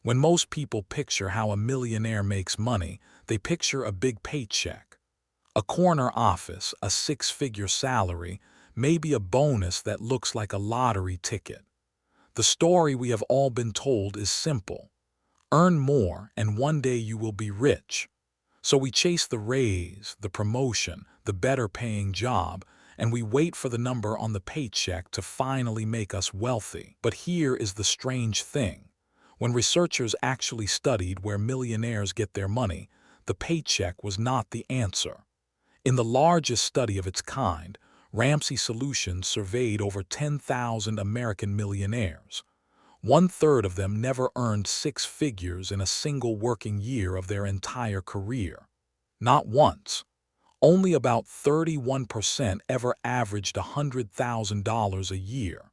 When most people picture how a millionaire makes money, they picture a big paycheck. A corner office, a six-figure salary, maybe a bonus that looks like a lottery ticket. The story we have all been told is simple. Earn more, and one day you will be rich. So we chase the raise, the promotion, the better-paying job, and we wait for the number on the paycheck to finally make us wealthy. But here is the strange thing. When researchers actually studied where millionaires get their money, the paycheck was not the answer. In the largest study of its kind, Ramsey Solutions surveyed over 10,000 American millionaires. One-third of them never earned six figures in a single working year of their entire career. Not once. Only about 31% ever averaged $100,000 a year.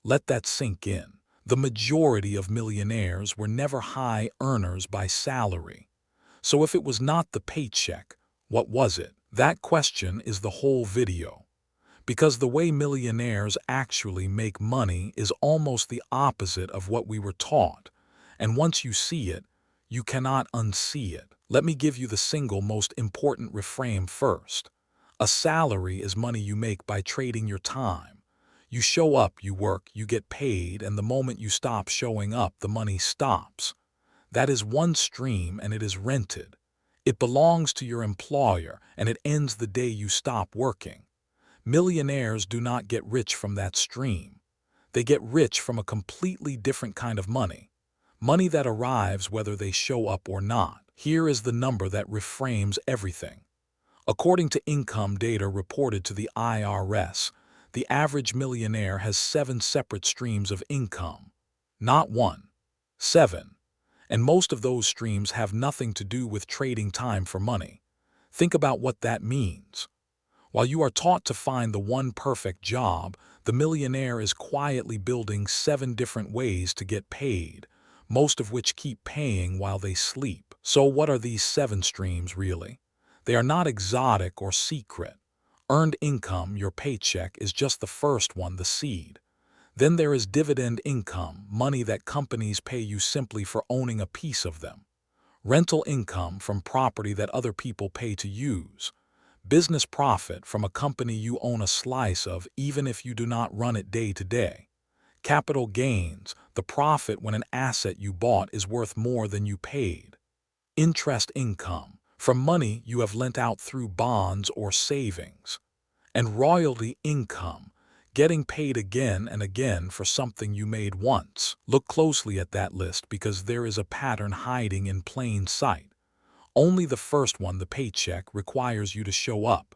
Let that sink in. The majority of millionaires were never high earners by salary. So if it was not the paycheck, what was it? That question is the whole video. Because the way millionaires actually make money is almost the opposite of what we were taught. And once you see it, you cannot unsee it. Let me give you the single most important reframe first. A salary is money you make by trading your time. You show up, you work, you get paid, and the moment you stop showing up, the money stops. That is one stream, and it is rented. It belongs to your employer, and it ends the day you stop working. Millionaires do not get rich from that stream. They get rich from a completely different kind of money. Money that arrives whether they show up or not. Here is the number that reframes everything. According to income data reported to the IRS, the average millionaire has 7 separate streams of income. Not one. 7. And most of those streams have nothing to do with trading time for money. Think about what that means. While you are taught to find the one perfect job, the millionaire is quietly building 7 different ways to get paid, most of which keep paying while they sleep. So what are these 7 streams really? They are not exotic or secret. Earned income, your paycheck, is just the first one, the seed. Then there is dividend income, money that companies pay you simply for owning a piece of them. Rental income from property that other people pay to use. Business profit from a company you own a slice of even if you do not run it day to day. Capital gains, the profit when an asset you bought is worth more than you paid. Interest income, from money you have lent out through bonds or savings. And royalty income, getting paid again and again for something you made once. Look closely at that list because there is a pattern hiding in plain sight. Only the first one, the paycheck, requires you to show up.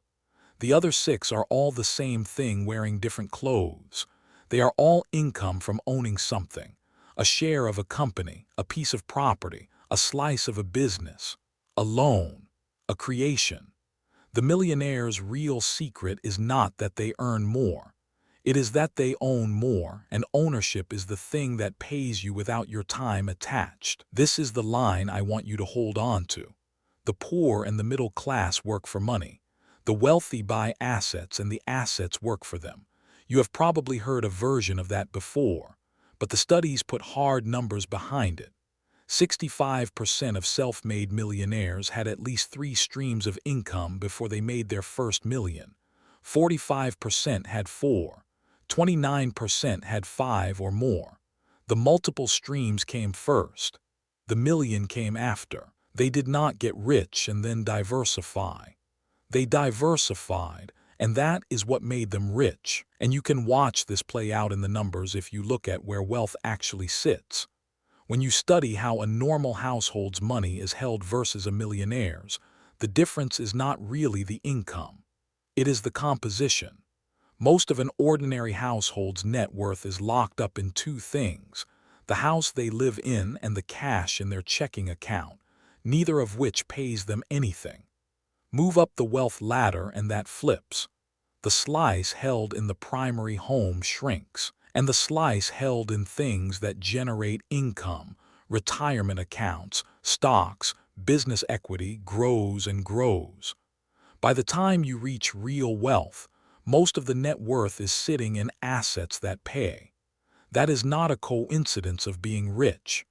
The other 6 are all the same thing wearing different clothes. They are all income from owning something, a share of a company, a piece of property, a slice of a business, a loan, a creation. The millionaire's real secret is not that they earn more. It is that they own more, and ownership is the thing that pays you without your time attached. This is the line I want you to hold on to. The poor and the middle class work for money. The wealthy buy assets and the assets work for them. You have probably heard a version of that before, but the studies put hard numbers behind it. 65% of self-made millionaires had at least 3 streams of income before they made their first million. 45% had 4. 29% had 5 or more. The multiple streams came first. The million came after. They did not get rich and then diversify. They diversified, and that is what made them rich. And you can watch this play out in the numbers if you look at where wealth actually sits. When you study how a normal household's money is held versus a millionaire's, the difference is not really the income. It is the composition. Most of an ordinary household's net worth is locked up in 2 things: the house they live in and the cash in their checking account, neither of which pays them anything. Move up the wealth ladder and that flips. The slice held in the primary home shrinks, and the slice held in things that generate income, retirement accounts, stocks, business equity, grows and grows. By the time you reach real wealth, most of the net worth is sitting in assets that pay. That is not a coincidence of being rich.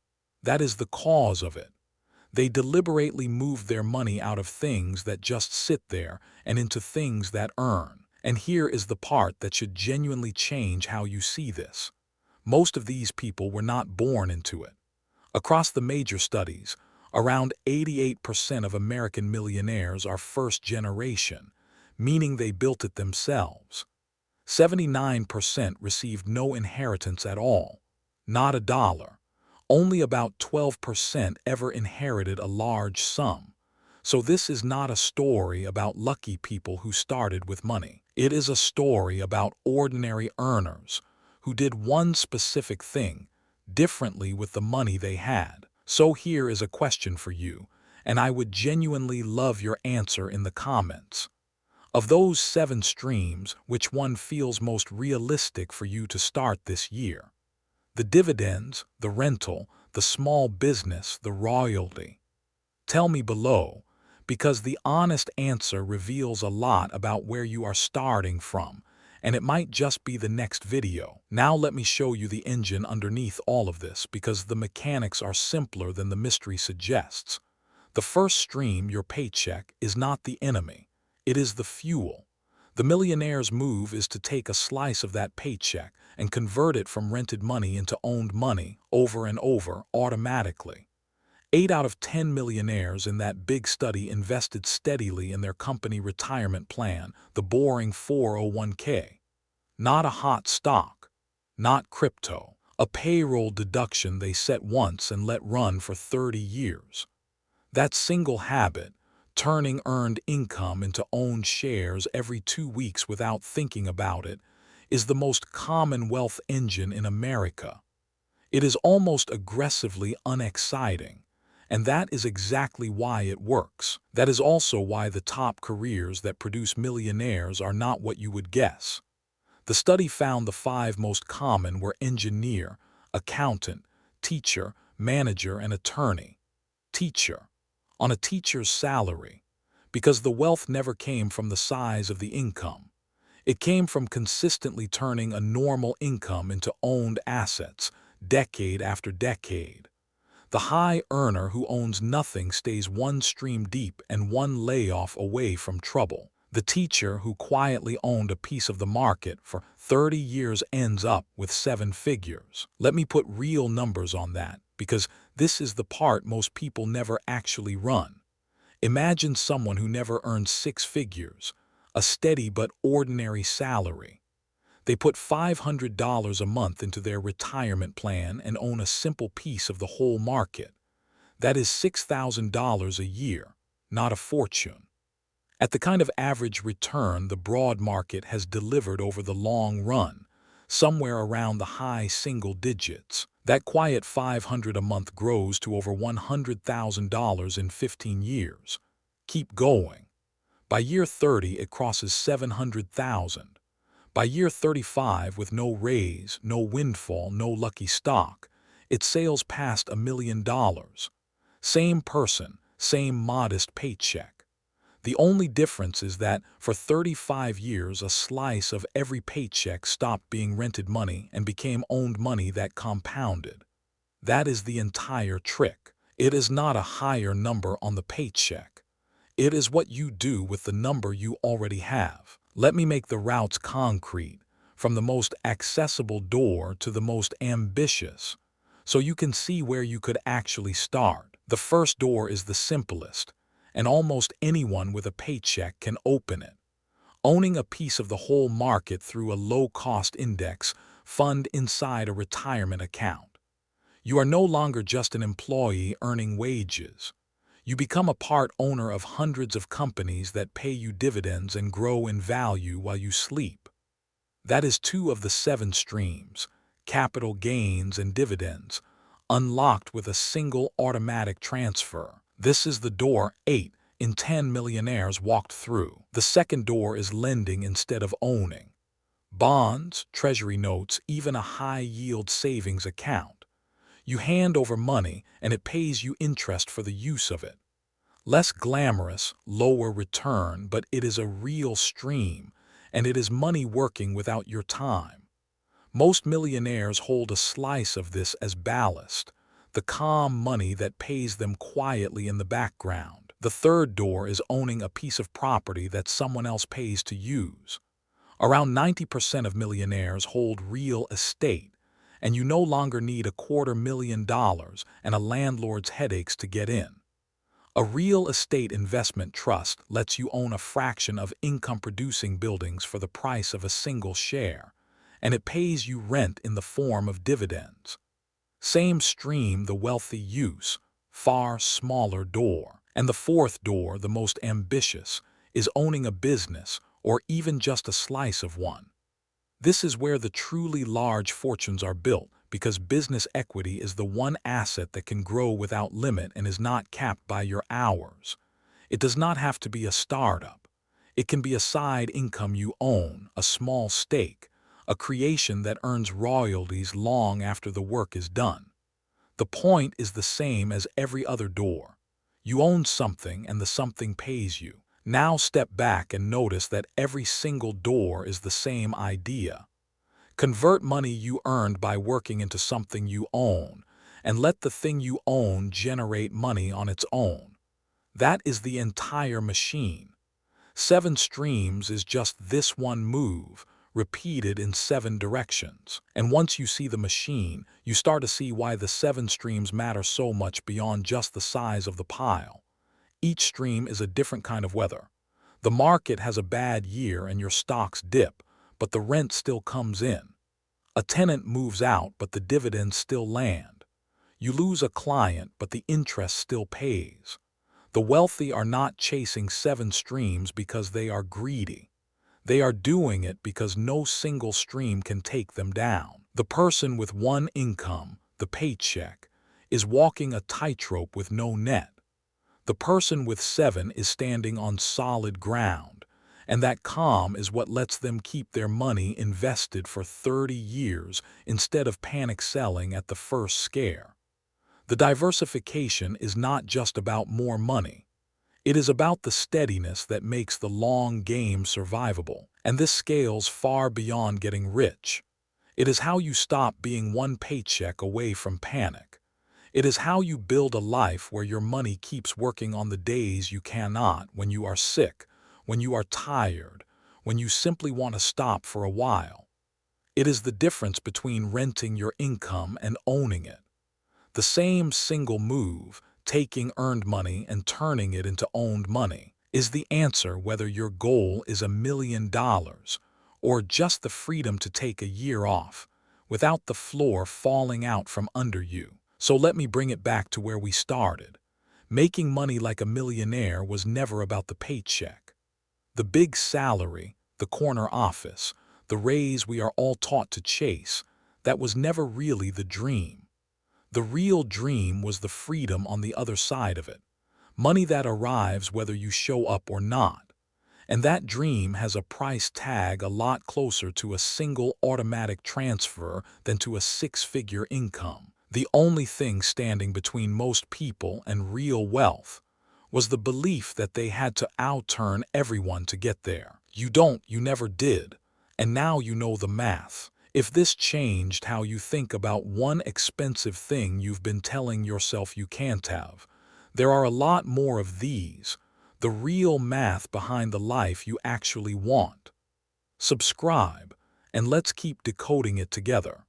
That is the cause of it. They deliberately move their money out of things that just sit there and into things that earn. And here is the part that should genuinely change how you see this. Most of these people were not born into it. Across the major studies, around 88% of American millionaires are first generation, meaning they built it themselves. 79% received no inheritance at all, not a dollar. Only about 12% ever inherited a large sum. So this is not a story about lucky people who started with money. It is a story about ordinary earners who did one specific thing differently with the money they had. So here is a question for you, and I would genuinely love your answer in the comments. Of those 7 streams, which one feels most realistic for you to start this year? The dividends, the rental, the small business, the royalty? Tell me below, because the honest answer reveals a lot about where you are starting from, and it might just be the next video. Now let me show you the engine underneath all of this, because the mechanics are simpler than the mystery suggests. The first stream, your paycheck, is not the enemy. It is the fuel. The millionaire's move is to take a slice of that paycheck and convert it from rented money into owned money over and over automatically. 8 out of 10 millionaires in that big study invested steadily in their company retirement plan, the boring 401k. Not a hot stock, not crypto, a payroll deduction they set once and let run for 30 years. That single habit, turning earned income into owned shares every 2 weeks without thinking about it, is the most common wealth engine in America. It is almost aggressively unexciting, and that is exactly why it works. That is also why the top careers that produce millionaires are not what you would guess. The study found the 5 most common were engineer, accountant, teacher, manager, and attorney. Teacher. On a teacher's salary, because the wealth never came from the size of the income. It came from consistently turning a normal income into owned assets, decade after decade. The high earner who owns nothing stays one stream deep and one layoff away from trouble. The teacher who quietly owned a piece of the market for 30 years ends up with 7 figures. Let me put real numbers on that, because this is the part most people never actually run. Imagine someone who never earned 6 figures, a steady but ordinary salary. They put $500 a month into their retirement plan and own a simple piece of the whole market. That is $6,000 a year, not a fortune. At the kind of average return the broad market has delivered over the long run, somewhere around the high single digits, that quiet $500 a month grows to over $100,000 in 15 years. Keep going. By year 30, it crosses $700,000. By year 35, with no raise, no windfall, no lucky stock, it sails past $1 million. Same person, same modest paycheck. The only difference is that for 35 years a slice of every paycheck stopped being rented money and became owned money that compounded. That is the entire trick. It is not a higher number on the paycheck. It is what you do with the number you already have. Let me make the routes concrete, from the most accessible door to the most ambitious, so you can see where you could actually start. The first door is the simplest, and almost anyone with a paycheck can open it. Owning a piece of the whole market through a low-cost index fund inside a retirement account. You are no longer just an employee earning wages. You become a part owner of hundreds of companies that pay you dividends and grow in value while you sleep. That is 2 of the 7 streams, capital gains and dividends, unlocked with a single automatic transfer. This is the door 8 in 10 millionaires walked through. The second door is lending instead of owning. Bonds, treasury notes, even a high-yield savings account. You hand over money and it pays you interest for the use of it. Less glamorous, lower return, but it is a real stream, and it is money working without your time. Most millionaires hold a slice of this as ballast, the calm money that pays them quietly in the background. The third door is owning a piece of property that someone else pays to use. Around 90% of millionaires hold real estate, and you no longer need $250,000 and a landlord's headaches to get in. A real estate investment trust lets you own a fraction of income-producing buildings for the price of a single share, and it pays you rent in the form of dividends. Same stream, the wealthy use, far smaller door. And the fourth door, the most ambitious, is owning a business or even just a slice of one. This is where the truly large fortunes are built, because business equity is the one asset that can grow without limit and is not capped by your hours. It does not have to be a startup. It can be a side income you own, a small stake, a creation that earns royalties long after the work is done. The point is the same as every other door. You own something and the something pays you. Now step back and notice that every single door is the same idea. Convert money you earned by working into something you own, and let the thing you own generate money on its own. That is the entire machine. 7 streams is just this one move, repeated in 7 directions. And once you see the machine, you start to see why the 7 streams matter so much beyond just the size of the pile. Each stream is a different kind of weather. The market has a bad year and your stocks dip, but the rent still comes in. A tenant moves out, but the dividends still land. You lose a client, but the interest still pays. The wealthy are not chasing 7 streams because they are greedy. They are doing it because no single stream can take them down. The person with one income, the paycheck, is walking a tightrope with no net. The person with 7 is standing on solid ground, and that calm is what lets them keep their money invested for 30 years instead of panic selling at the first scare. The diversification is not just about more money. It is about the steadiness that makes the long game survivable, and this scales far beyond getting rich. It is how you stop being one paycheck away from panic. It is how you build a life where your money keeps working on the days you cannot, when you are sick, when you are tired, when you simply want to stop for a while. It is the difference between renting your income and owning it. The same single move, taking earned money and turning it into owned money, is the answer whether your goal is $1 million or just the freedom to take a year off without the floor falling out from under you. So let me bring it back to where we started. Making money like a millionaire was never about the paycheck. The big salary, the corner office, the raise we are all taught to chase, that was never really the dream. The real dream was the freedom on the other side of it. Money that arrives whether you show up or not. And that dream has a price tag a lot closer to a single automatic transfer than to a 6-figure income. The only thing standing between most people and real wealth was the belief that they had to outturn everyone to get there. You never did. And now you know the math. If this changed how you think about one expensive thing you've been telling yourself you can't have, there are a lot more of these, the real math behind the life you actually want. Subscribe, and let's keep decoding it together.